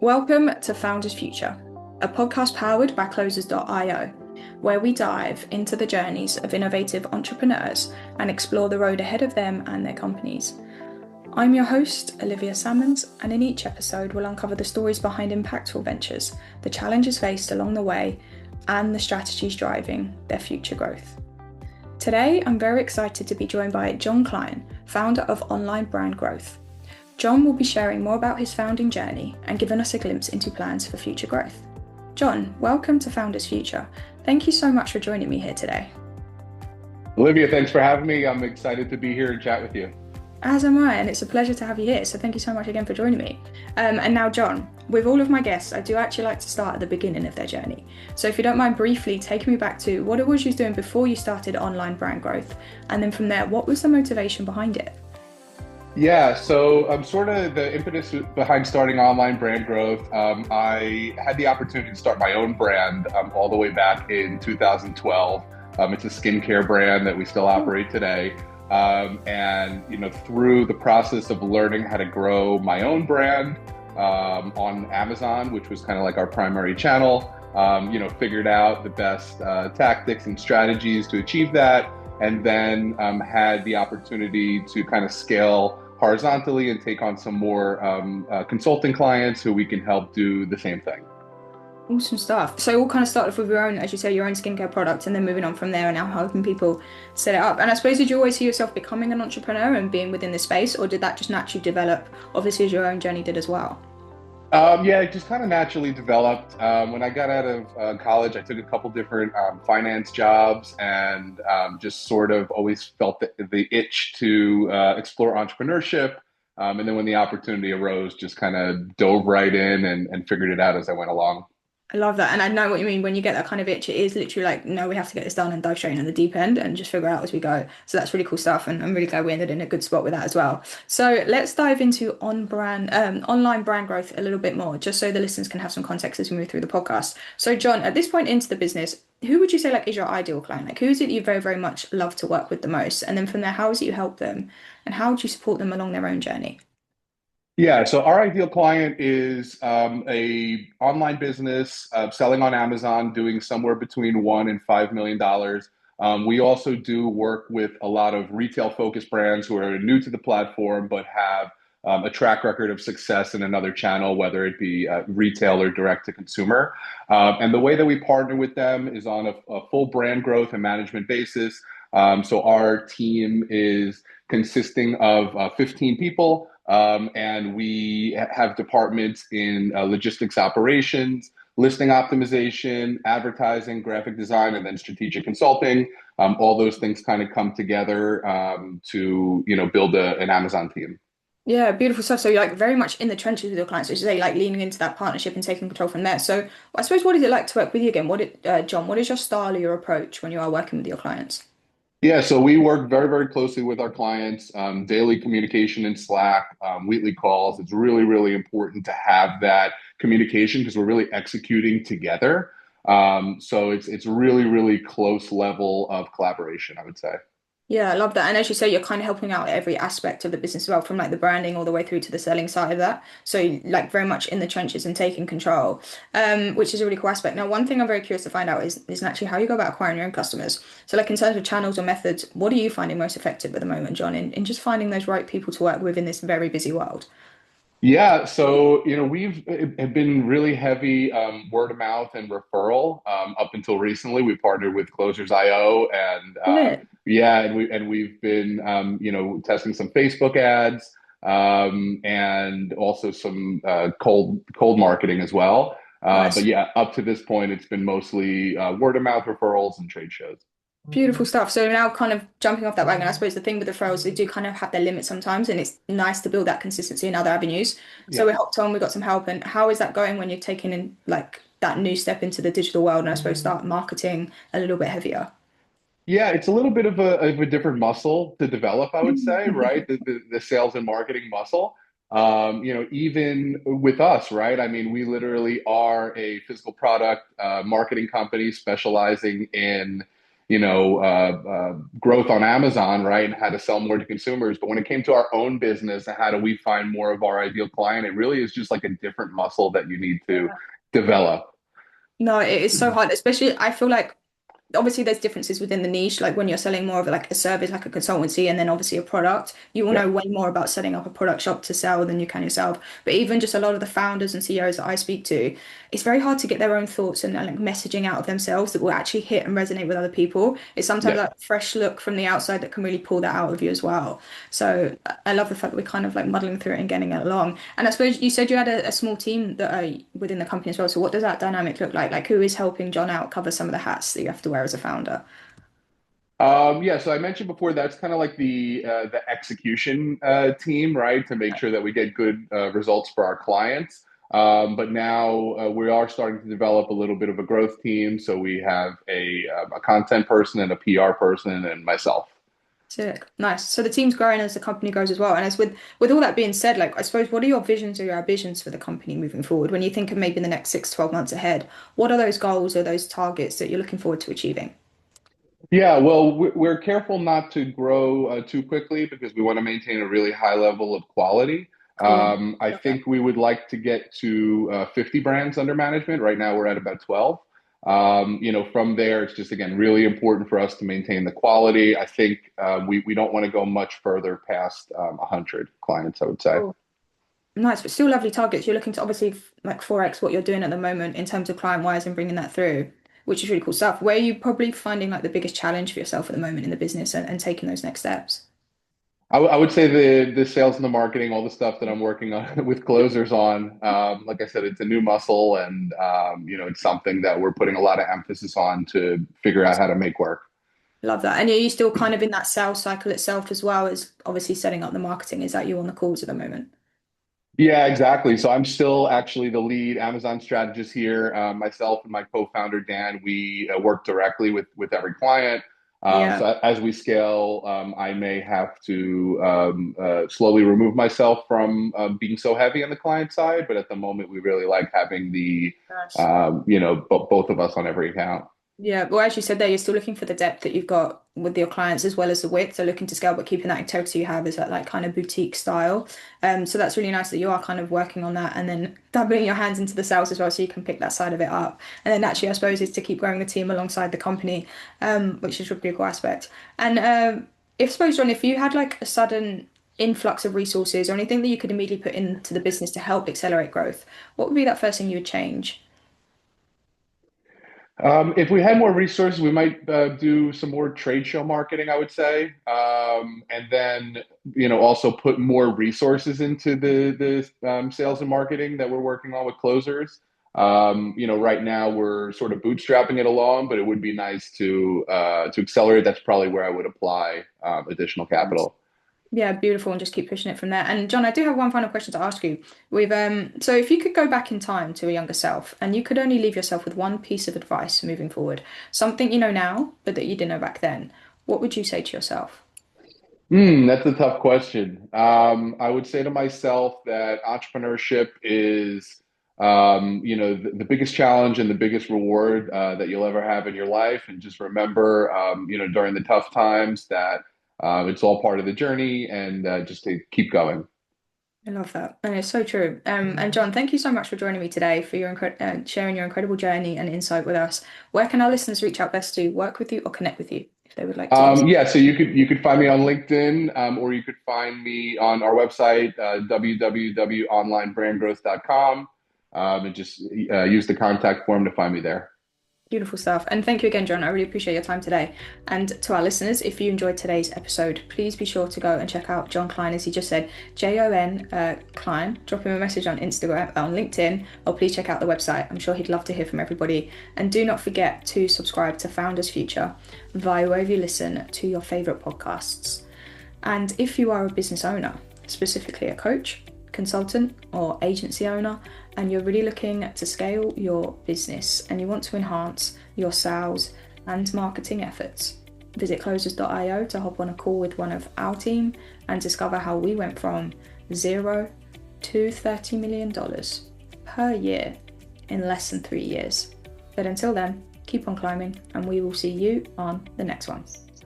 Welcome to Founders Future, a podcast powered by Closers.io, where we dive into the journeys of innovative entrepreneurs and explore the road ahead of them and their companies. I'm your host, Olivia Salmons, and in each episode we'll uncover the stories behind impactful ventures, the challenges faced along the way, and the strategies driving their future growth. Today, I'm very excited to be joined by John Klein, founder of Online Brand Growth. John will be sharing more about his founding journey and giving us a glimpse into plans for future growth. John, welcome to Founders Future. Thank you so much for joining me here today. Olivia, thanks for having me. I'm excited to be here and chat with you. As am I, and it's a pleasure to have you here, so thank you so much again for joining me. And now, John, with all of my guests, I do actually like to start at the beginning of their journey. So if you don't mind briefly taking me back to what it was you were doing before you started Online Brand Growth, and then from there, what was the motivation behind it? Yeah, so sort of the impetus behind starting Online Brand Growth. I had the opportunity to start my own brand all the way back in 2012. It's a skincare brand that we still operate today. And through the process of learning how to grow my own brand on Amazon, which was kind of like our primary channel, figured out the best tactics and strategies to achieve that, and then had the opportunity to kind of scale horizontally and take on some more consulting clients who we can help do the same thing. Awesome stuff. So all kind of started off with your own, as you say, your own skincare product, and then moving on from there and now helping people set it up. And I suppose, did you always see yourself becoming an entrepreneur and being within this space, or did that just naturally develop, obviously, as your own journey did as well? Yeah, it just kind of naturally developed. When I got out of college, I took a couple different finance jobs and just sort of always felt the itch to explore entrepreneurship. And then when the opportunity arose, just kind of dove right in and figured it out as I went along. I love that. And I know what you mean when you get that kind of itch. It is literally like, no, we have to get this done and dive straight in the deep end and just figure out as we go. So that's really cool stuff. And I'm really glad we ended in a good spot with that as well. So let's dive into online brand growth a little bit more, just so the listeners can have some context as we move through the podcast. So John, at this point into the business, who would you say like is your ideal client? Like who is it you very, very much love to work with the most? And then from there, how is it you help them? And how do you support them along their own journey? Yeah, so our ideal client is a online business selling on Amazon, doing somewhere between $1 and $5 million. We also do work with a lot of retail-focused brands who are new to the platform but have a track record of success in another channel, whether it be retail or direct to consumer. And the way that we partner with them is on a full brand growth and management basis. So our team is consisting of 15 people. And we have departments in logistics operations, listing optimization, advertising, graphic design, and then strategic consulting. All those things kind of come together to build an Amazon team. Yeah, beautiful stuff. So you're like very much in the trenches with your clients, as you say, like leaning into that partnership and taking control from there. So I suppose what is it like to work with you again? John, what is your style or your approach when you are working with your clients? Yeah, so we work very, very closely with our clients, daily communication in Slack, weekly calls. It's really, really important to have that communication because we're really executing together. So it's really, really close level of collaboration, I would say. Yeah, I love that. And as you say, you're kind of helping out every aspect of the business as well, from like the branding all the way through to the selling side of that. So like very much in the trenches and taking control, which is a really cool aspect. Now, one thing I'm very curious to find out is actually how you go about acquiring your own customers. So like in terms of channels or methods, what are you finding most effective at the moment, John, in just finding those right people to work with in this very busy world? Yeah, so we've have been really heavy word of mouth and referral up until recently. We partnered with Closers.io, and Brilliant. yeah, we've been testing some Facebook ads and also some cold marketing as well. But Nice. yeah, up to this point, it's been mostly word of mouth referrals and trade shows. Beautiful stuff. So now kind of jumping off that wagon, I suppose the thing with the referrals, they do kind of have their limits sometimes, and it's nice to build that consistency in other avenues. So Yeah. we hopped on, we got some help. And how is that going when you're taking in like that new step into the digital world and I suppose start marketing a little bit heavier? Yeah, it's a little bit of a different muscle to develop, I would say, right? The sales and marketing muscle. Even with us, right? I mean, we literally are a physical product marketing company specializing in growth on Amazon, right, and how to sell more to consumers. But when it came to our own business and how do we find more of our ideal client, it really is just like a different muscle that you need to develop. No, it is so hard, especially I feel like obviously there's differences within the niche, like when you're selling more of like a service, like a consultancy, and then obviously a product, you will Yeah. know way more about setting up a product shop to sell than you can yourself. But even just a lot of the founders and CEOs that I speak to, it's very hard to get their own thoughts and like messaging out of themselves that will actually hit and resonate with other people. It's sometimes Yeah. like a fresh look from the outside that can really pull that out of you as well. So I love the fact that we're kind of like muddling through it and getting it along. And I suppose you said you had a small team that are within the company as well. So what does that dynamic look like? Like who is helping John out cover some of the hats that you have to wear as a founder? Yeah, so I mentioned before that's kind of like the execution team, right, to make sure that we get good results for our clients. But now we are starting to develop a little bit of a growth team. So we have a content person and a PR person and myself. Sick. Nice. So the team's growing as the company grows as well. And as with all that being said, like I suppose what are your visions or your ambitions for the company moving forward? When you think of maybe the next 6 to 12 months ahead, what are those goals or those targets that you're looking forward to achieving? Yeah, well, we're careful not to grow too quickly because we want to maintain a really high level of quality. Cool. I Love that. think we would like to get to 50 brands under management. Right now, we're at about 12. From there, it's just, again, really important for us to maintain the quality. I think we don't want to go much further past 100 clients, I would say. Cool. Nice, but still lovely targets. You're looking to obviously like 4x what you're doing at the moment in terms of client wise and bringing that through, which is really cool stuff. Where are you probably finding like the biggest challenge for yourself at the moment in the business and taking those next steps? I would say the sales and the marketing, all the stuff that I'm working on with closers on. Like I said, it's a new muscle, and it's something that we're putting a lot of emphasis on to figure out how to make work. Love that. And are you still kind of in that sales cycle itself as well as obviously setting up the marketing? Is that you on the calls at the moment? Yeah, exactly. So I'm still actually the lead Amazon strategist here. Myself and my co-founder Dan, we work directly with every client. Yeah. So as we scale, I may have to slowly remove myself from being so heavy on the client side. But at the moment, we really like having the Nice. both of us on every account. Yeah, well, as you said there, you're still looking for the depth that you've got with your clients as well as the width. So looking to scale, but keeping that integrity you have is that like kind of boutique style. So that's really nice that you are kind of working on that and then dabbling your hands into the sales as well, so you can pick that side of it up. And then actually, I suppose, is to keep growing the team alongside the company, which is a really cool aspect. And if suppose, John, if you had like a sudden influx of resources or anything that you could immediately put into the business to help accelerate growth, what would be that first thing you would change? If we had more resources, we might do some more trade show marketing, I would say, and then also put more resources into the sales and marketing that we're working on with closers. Right now we're sort of bootstrapping it along, but it would be nice to accelerate. That's probably where I would apply additional capital. Yeah, beautiful, and just keep pushing it from there. And John, I do have one final question to ask you. We've so if you could go back in time to a younger self and you could only leave yourself with one piece of advice moving forward, something you know now, but that you didn't know back then, what would you say to yourself? That's a tough question. I would say to myself that entrepreneurship is, the biggest challenge and the biggest reward that you'll ever have in your life. And just remember, during the tough times that it's all part of the journey and just to keep going. I love that. And it's so true. And John, thank you so much for joining me today for your sharing your incredible journey and insight with us. Where can our listeners reach out best to work with you or connect with you if they would like to do so? Yeah, so you could find me on LinkedIn, or you could find me on our website, www.onlinebrandgrowth.com, and just use the contact form to find me there. Beautiful stuff. And thank you again, John. I really appreciate your time today. And to our listeners, if you enjoyed today's episode, please be sure to go and check out John Klein, as he just said, Jon Klein. Drop him a message on Instagram, on LinkedIn, or please check out the website. I'm sure he'd love to hear from everybody. And do not forget to subscribe to Founders Future via wherever you listen to your favorite podcasts. And if you are a business owner, specifically a coach, consultant, or agency owner, and you're really looking to scale your business and you want to enhance your sales and marketing efforts, visit closers.io to hop on a call with one of our team and discover how we went from zero to $30 million per year in less than 3 years. But until then, keep on climbing, and we will see you on the next one.